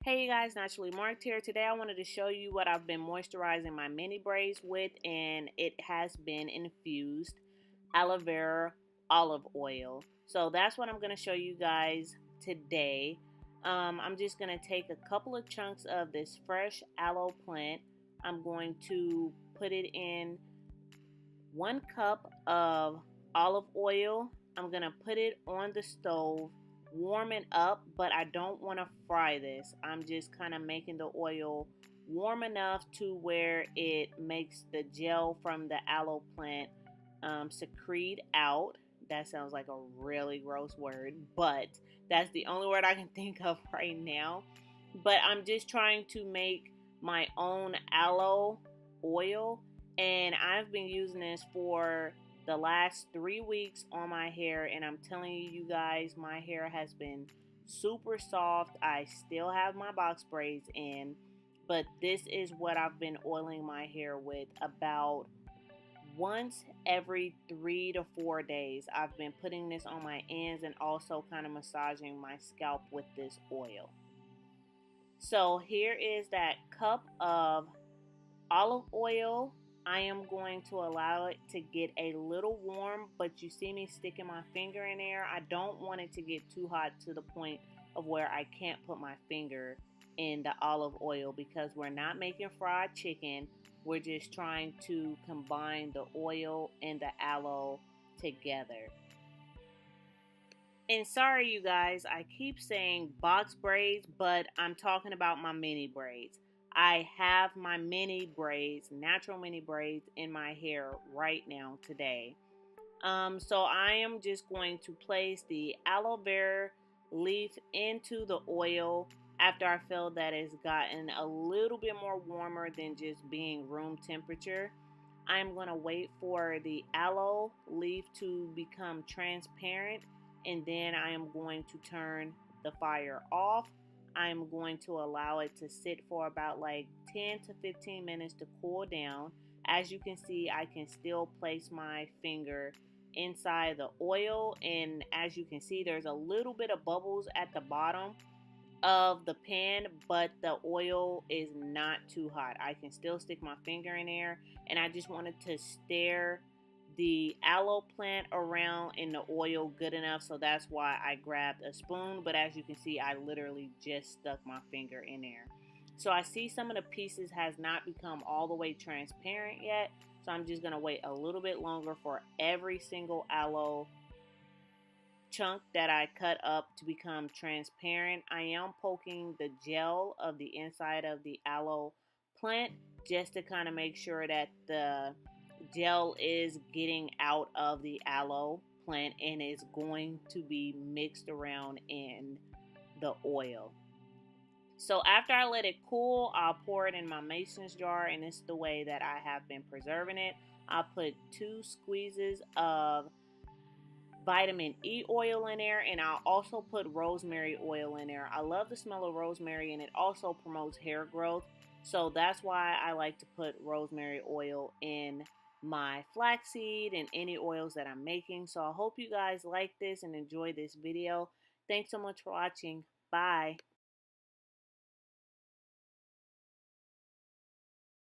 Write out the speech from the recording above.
Hey you guys, Naturally Marked here. Today I wanted to show you what I've been moisturizing my mini braids with, and it has been infused aloe vera olive oil. So that's what I'm going to show you guys today. I'm just going to take a couple of chunks of this fresh aloe plant. I'm going to put it in 1 cup of olive oil. I'm going to put it on the stove, warm it up, but I don't want to fry this. I'm just kind of making the oil warm enough to where it makes the gel from the aloe plant secrete out. That sounds like a really gross word, but that's the only word I can think of right now. But I'm just trying to make my own aloe oil, and I've been using this for the last 3 weeks on my hair, and I'm telling you guys, my hair has been super soft. I still have my box braids in, but this is what I've been oiling my hair with about once every 3 to 4 days. I've been putting this on my ends and also kind of massaging my scalp with this oil. So here is that cup of olive oil. I am going to allow it to get a little warm, but you see me sticking my finger in there. I don't want it to get too hot to the point of where I can't put my finger in the olive oil, because we're not making fried chicken. We're just trying to combine the oil and the aloe together. And sorry, you guys, I keep saying box braids, but I'm talking about my mini braids. I have my mini braids, natural mini braids in my hair right now today. So I am just going to place the aloe vera leaf into the oil after I feel that it's gotten a little bit more warmer than just being room temperature. I'm going to wait for the aloe leaf to become transparent, and then I am going to turn the fire off. I'm going to allow it to sit for about like 10 to 15 minutes to cool down. As you can see, I can still place my finger inside the oil, and as you can see, there's a little bit of bubbles at the bottom of the pan, but the oil is not too hot. I can still stick my finger in there, and I just wanted to stir the aloe plant around in the oil good enough, so that's why I grabbed a spoon. But as you can see, I literally just stuck my finger in there. So I see some of the pieces has not become all the way transparent yet, so I'm just going to wait a little bit longer for every single aloe chunk that I cut up to become transparent. I am poking the gel of the inside of the aloe plant just to kind of make sure that the gel is getting out of the aloe plant and is going to be mixed around in the oil. So after I let it cool, I'll pour it in my mason's jar, and it's the way that I have been preserving it. I'll put 2 squeezes of vitamin E oil in there, and I'll also put rosemary oil in there. I love the smell of rosemary, and it also promotes hair growth. So that's why I like to put rosemary oil in my flaxseed and any oils that I'm making. So I hope you guys like this and enjoy this video. Thanks so much for watching. Bye.